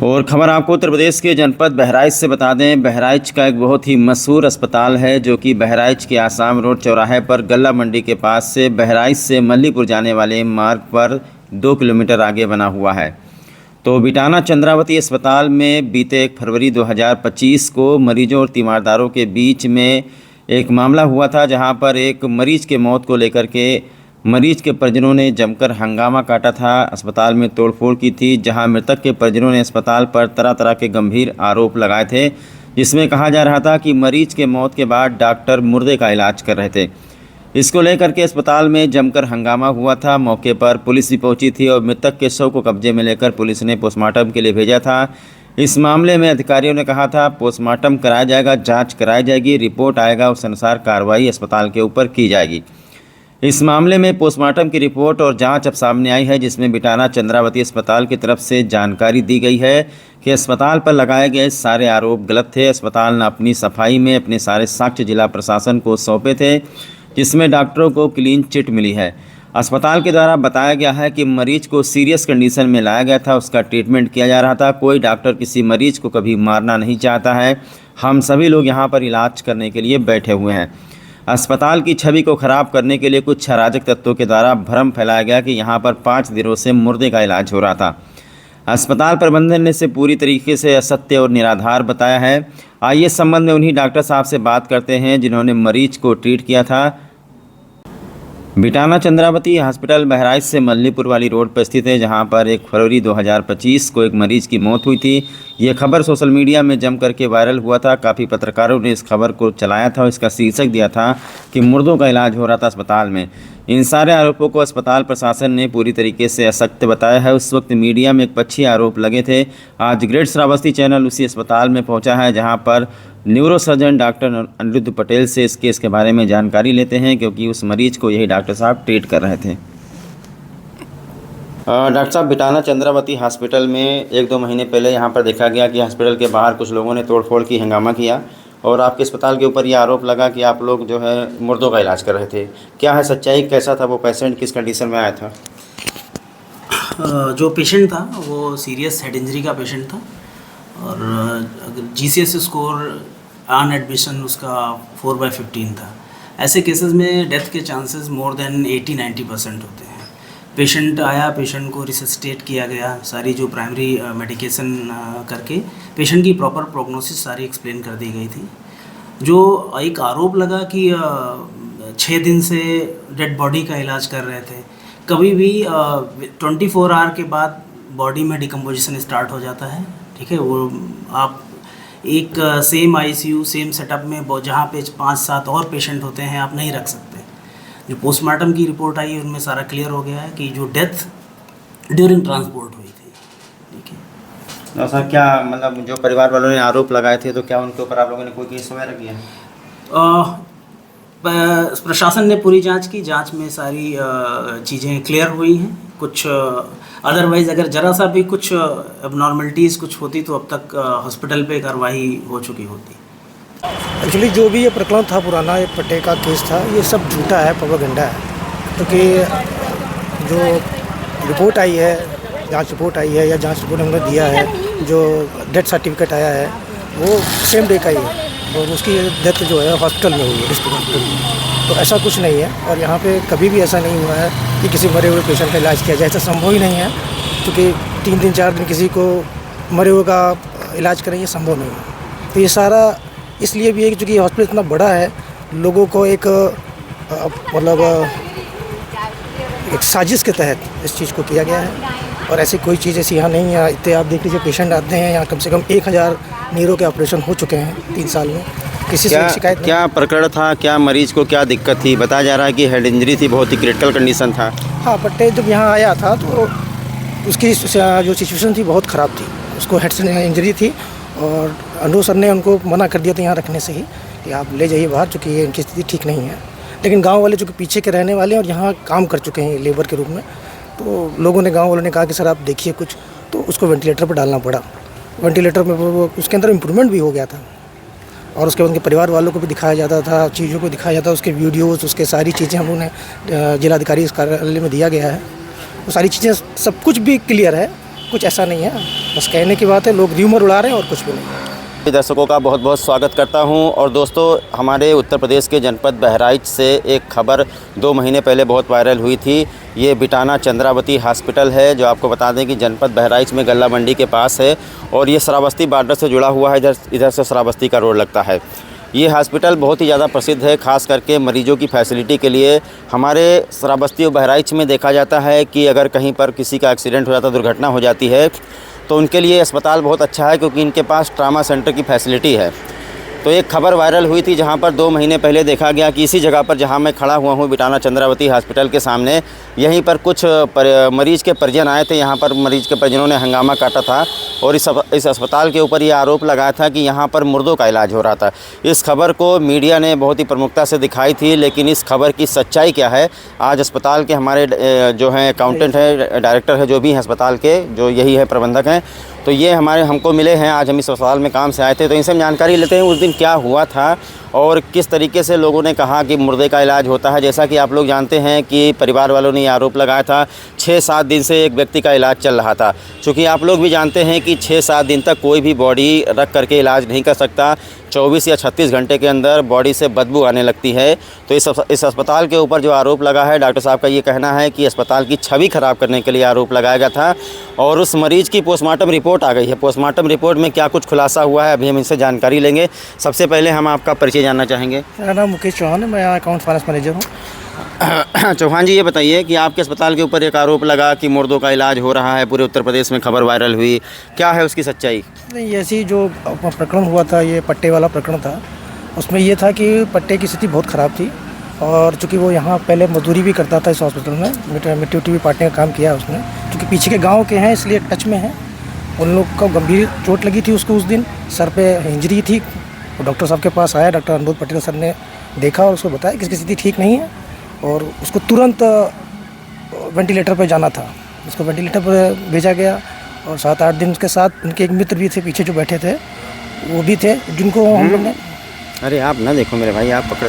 और खबर आपको उत्तर प्रदेश के जनपद बहराइच से बता दें। बहराइच का एक बहुत ही मशहूर अस्पताल है जो कि बहराइच के आसाम रोड चौराहे पर गल्ला मंडी के पास से बहराइच से मल्लीपुर जाने वाले मार्ग पर 2 किलोमीटर आगे बना हुआ है। तो बिटाना चंद्रावती अस्पताल में बीते 1 फरवरी 2025 को मरीजों और तीमारदारों के बीच में एक मामला हुआ था, जहां पर एक मरीज के मौत को लेकर के मरीज के परिजनों ने जमकर हंगामा काटा था, अस्पताल में तोड़फोड़ की थी, जहां मृतक के परिजनों ने अस्पताल पर तरह तरह के गंभीर आरोप लगाए थे, जिसमें कहा जा रहा था कि मरीज के मौत के बाद डॉक्टर मुर्दे का इलाज कर रहे थे। इसको लेकर के अस्पताल में जमकर हंगामा हुआ था। मौके पर पुलिस भी पहुंची थी और मृतक के शव को कब्जे में लेकर पुलिस ने पोस्टमार्टम के लिए भेजा था। इस मामले में अधिकारियों ने कहा था पोस्टमार्टम कराया जाएगा, जांच कराई जाएगी, रिपोर्ट आएगा, उस अनुसार कार्रवाई अस्पताल के ऊपर की जाएगी। इस मामले में पोस्टमार्टम की रिपोर्ट और जांच अब सामने आई है, जिसमें बिटाना चंद्रावती अस्पताल की तरफ से जानकारी दी गई है कि अस्पताल पर लगाए गए सारे आरोप गलत थे। अस्पताल ने अपनी सफाई में अपने सारे साक्ष्य जिला प्रशासन को सौंपे थे, जिसमें डॉक्टरों को क्लीन चिट मिली है। अस्पताल के द्वारा बताया गया है कि मरीज को सीरियस कंडीशन में लाया गया था, उसका ट्रीटमेंट किया जा रहा था। कोई डॉक्टर किसी मरीज को कभी मारना नहीं चाहता है। हम सभी लोग यहाँ पर इलाज करने के लिए बैठे हुए हैं। अस्पताल की छवि को खराब करने के लिए कुछ अराजक तत्वों के द्वारा भ्रम फैलाया गया कि यहाँ पर 5 दिनों से मुर्दे का इलाज हो रहा था। अस्पताल प्रबंधन ने इसे पूरी तरीके से असत्य और निराधार बताया है। आइए इस संबंध में उन्हीं डॉक्टर साहब से बात करते हैं जिन्होंने मरीज को ट्रीट किया था। बिटाना चंद्रावती हॉस्पिटल बहराइच से मल्लीपुर वाली रोड पर स्थित है, जहां पर 1 फरवरी 2025 को एक मरीज की मौत हुई थी। ये खबर सोशल मीडिया में जम करके वायरल हुआ था। काफ़ी पत्रकारों ने इस खबर को चलाया था और इसका शीर्षक दिया था कि मुर्दों का इलाज हो रहा था अस्पताल में। इन सारे आरोपों को अस्पताल प्रशासन ने पूरी तरीके से असत्य बताया है। उस वक्त मीडिया में एक पक्षी आरोप लगे थे। आज ग्रेट श्रावस्ती चैनल उसी अस्पताल में पहुंचा है, जहां पर neuro surgeon doctor Aniruddh Patel से इस केस के बारे में जानकारी लेते हैं, क्योंकि उस मरीज को यही डॉक्टर साहब ट्रीट कर रहे थे। डॉक्टर साहब, बिटाना चंद्रावती हॉस्पिटल में 1-2 महीने पहले यहाँ पर देखा गया कि हॉस्पिटल के बाहर कुछ लोगों ने तोड़फोड़ की, हंगामा किया और आपके अस्पताल के ऊपर ये आरोप लगा कि आप लोग जो है मुर्दों का इलाज कर रहे थे। क्या है सच्चाई? कैसा था वो पेशेंट, किस कंडीशन में आया था? जो पेशेंट था वो सीरियस हेड इंजरी का पेशेंट था और अगर GCS स्कोर ऑन एडमिशन उसका 4/15 था। ऐसे केसेस में डेथ के चांसेस मोर देन 80-90% होते हैं। पेशेंट आया, पेशेंट को रिससिटेट किया गया, सारी जो प्राइमरी मेडिकेशन करके पेशेंट की प्रॉपर प्रोग्नोसिस सारी एक्सप्लेन कर दी गई थी। जो एक आरोप लगा कि 6 दिन से डेड बॉडी का इलाज कर रहे थे। कभी भी 24 आवर के बाद बॉडी में डिकम्पोजिशन स्टार्ट हो जाता है, ठीक है। वो आप एक सेम ICU सेम सेटअप में जहाँ पे 5-7 और पेशेंट होते हैं आप नहीं रख सकते। जो पोस्टमार्टम की रिपोर्ट आई है उनमें सारा क्लियर हो गया है कि जो डेथ ड्यूरिंग ट्रांसपोर्ट हुई थी, ठीक है। सर, क्या मतलब जो परिवार वालों ने आरोप लगाए थे तो क्या उनके ऊपर आप लोगों ने कोई केस वगैरह किया? प्रशासन ने पूरी जांच की, जांच में सारी चीज़ें क्लियर हुई हैं। कुछ अदरवाइज़ अगर ज़रा सा भी कुछ एबनॉर्मलिटीज़ कुछ होती तो अब तक हॉस्पिटल पे कार्रवाई हो चुकी होती। एक्चुअली जो भी ये प्रकरण था पुराना, ये पट्टे का केस था, ये सब झूठा है, प्रोपेगेंडा है। क्योंकि जो रिपोर्ट आई है, जांच रिपोर्ट आई है या जांच रिपोर्ट हमने दिया है, जो डेथ सर्टिफिकेट आया है वो सेम डे का ही है और उसकी डेथ जो है हॉस्पिटल में हुई है, डिस्ट्रिक्ट हॉस्पिटल में। तो ऐसा कुछ नहीं है और यहाँ पे कभी भी ऐसा नहीं हुआ है कि किसी मरे हुए पेशेंट का इलाज किया जाए। ऐसा संभव ही नहीं है, क्योंकि 3 दिन 4 दिन किसी को मरे हुए का इलाज करें, ये संभव नहीं है। तो ये सारा इसलिए भी है कि चूँकि हॉस्पिटल इतना बड़ा है, लोगों को एक मतलब एक साजिश के तहत इस चीज़ को किया गया है और ऐसी कोई चीज़ ऐसी यहाँ नहीं है। इतने आप देख लीजिए पेशेंट आते हैं यहाँ, कम से कम 1000 नीरो के ऑपरेशन हो चुके हैं 3 साल में, किसी से शिकायत नहीं। क्या प्रकरण था? क्या मरीज को क्या दिक्कत थी? बताया जा रहा है कि हेड इंजरी थी, बहुत ही क्रिटिकल कंडीशन था। हाँ, पट्टे जब यहाँ आया था तो उसकी जो सिचुएशन थी बहुत ख़राब थी, उसको हेड से इंजरी थी और अनु सर ने उनको मना कर दिया था यहाँ रखने से ही कि आप ले जाइए बाहर, चूँकि ये इनकी स्थिति ठीक नहीं है। लेकिन गांव वाले चूँकि पीछे के रहने वाले और यहाँ काम कर चुके हैं लेबर के रूप में, तो लोगों ने, गांव वालों ने कहा कि सर आप देखिए कुछ, तो उसको वेंटिलेटर पर डालना पड़ा। वेंटिलेटर में वो उसके अंदर इम्प्रूवमेंट भी हो गया था और उसके बाद उनके परिवार वालों को भी दिखाया जाता था, चीज़ों को दिखाया जाता था, उसके वीडियोज़, उसके सारी चीज़ें हम लोगों ने जिलाधिकारी कार्यालय में दिया गया है। वो सारी चीज़ें सब कुछ भी क्लियर है, कुछ ऐसा नहीं है, बस कहने की बात है, लोग र्यूमर उड़ा रहे हैं और कुछ भी नहीं है। दर्शकों का बहुत बहुत स्वागत करता हूं। और दोस्तों, हमारे उत्तर प्रदेश के जनपद बहराइच से एक खबर 2 महीने पहले बहुत वायरल हुई थी। ये बिटाना चंद्रावती हॉस्पिटल है, जो आपको बता दें कि जनपद बहराइच में गल्ला मंडी के पास है और ये श्रावस्ती बॉर्डर से जुड़ा हुआ है। इधर से श्रावस्ती का रोड लगता है। ये हॉस्पिटल बहुत ही ज़्यादा प्रसिद्ध है, ख़ास करके मरीजों की फैसिलिटी के लिए। हमारे श्रावस्ती और बहराइच में देखा जाता है कि अगर कहीं पर किसी का एक्सीडेंट हो जाता है, दुर्घटना हो जाती है, तो उनके लिए अस्पताल बहुत अच्छा है, क्योंकि इनके पास ट्रामा सेंटर की फैसिलिटी है। तो एक खबर वायरल हुई थी, जहां पर 2 महीने पहले देखा गया कि इसी जगह पर जहां मैं खड़ा हुआ हूं, बिटाना चंद्रावती हॉस्पिटल के सामने, यहीं पर कुछ मरीज़ के परिजन आए थे। यहां पर मरीज़ के परिजनों ने हंगामा काटा था और इस अस्पताल के ऊपर ये आरोप लगाया था कि यहां पर मुर्दों का इलाज हो रहा था। इस खबर को मीडिया ने बहुत ही प्रमुखता से दिखाई थी, लेकिन इस खबर की सच्चाई क्या है, आज अस्पताल के हमारे जो हैं अकाउंटेंट है, डायरेक्टर है, जो भी हैं अस्पताल के, जो यही है प्रबंधक हैं, तो ये हमको मिले हैं। आज हम इस अस्पताल में काम से आए थे, तो इनसे हम जानकारी लेते हैं उस दिन क्या हुआ था और किस तरीके से लोगों ने कहा कि मुर्दे का इलाज होता है। जैसा कि आप लोग जानते हैं कि परिवार वालों ने ये आरोप लगाया था। 6-7 दिन से एक व्यक्ति का इलाज चल रहा था। चूँकि आप लोग भी जानते हैं कि 6-7 दिन तक कोई भी बॉडी रख करके इलाज नहीं कर सकता। 24 या 36 घंटे के अंदर बॉडी से बदबू आने लगती है। तो इस अस्पताल के ऊपर जो आरोप लगा है, डॉक्टर साहब का ये कहना है कि अस्पताल की छवि ख़राब करने के लिए आरोप लगाया गया था। और उस मरीज़ की पोस्टमार्टम रिपोर्ट आ गई है। पोस्टमार्टम रिपोर्ट में क्या कुछ खुलासा हुआ है, अभी हम इनसे जानकारी लेंगे। सबसे पहले हम आपका परिचय जानना चाहेंगे। मेरा नाम मुकेश चौहान है, मैं यहाँ अकाउंट फाइनेंस मैनेजर हूँ। चौहान जी, ये बताइए कि आपके अस्पताल के ऊपर एक आरोप लगा कि मुर्दों का इलाज हो रहा है, पूरे उत्तर प्रदेश में खबर वायरल हुई, क्या है उसकी सच्चाई? नहीं, ऐसी जो प्रकरण हुआ था, ये पट्टे वाला प्रकरण था। उसमें ये था कि पट्टे की स्थिति बहुत ख़राब थी और चूँकि वो यहाँ पहले मजदूरी भी करता था इस हॉस्पिटल में, मिट्टी उट्टी भी पाटने का काम किया है उसने। चूँकि पीछे के गाँव के हैं, इसलिए टच में है। उन लोग को गंभीर चोट लगी थी उसको, उस दिन सर पे इंजरी थी। वो डॉक्टर साहब के पास आया, डॉक्टर अनुभव पटेल सर ने देखा और उसको बताया कि इसकी स्थिति ठीक नहीं है और उसको तुरंत वेंटिलेटर पर जाना था। उसको वेंटिलेटर पर भेजा गया और 7-8 दिन उसके साथ उनके एक मित्र भी थे पीछे जो बैठे थे, वो भी थे, जिनको हम लोग ने। अरे आप ना देखो मेरे भाई, आप पकड़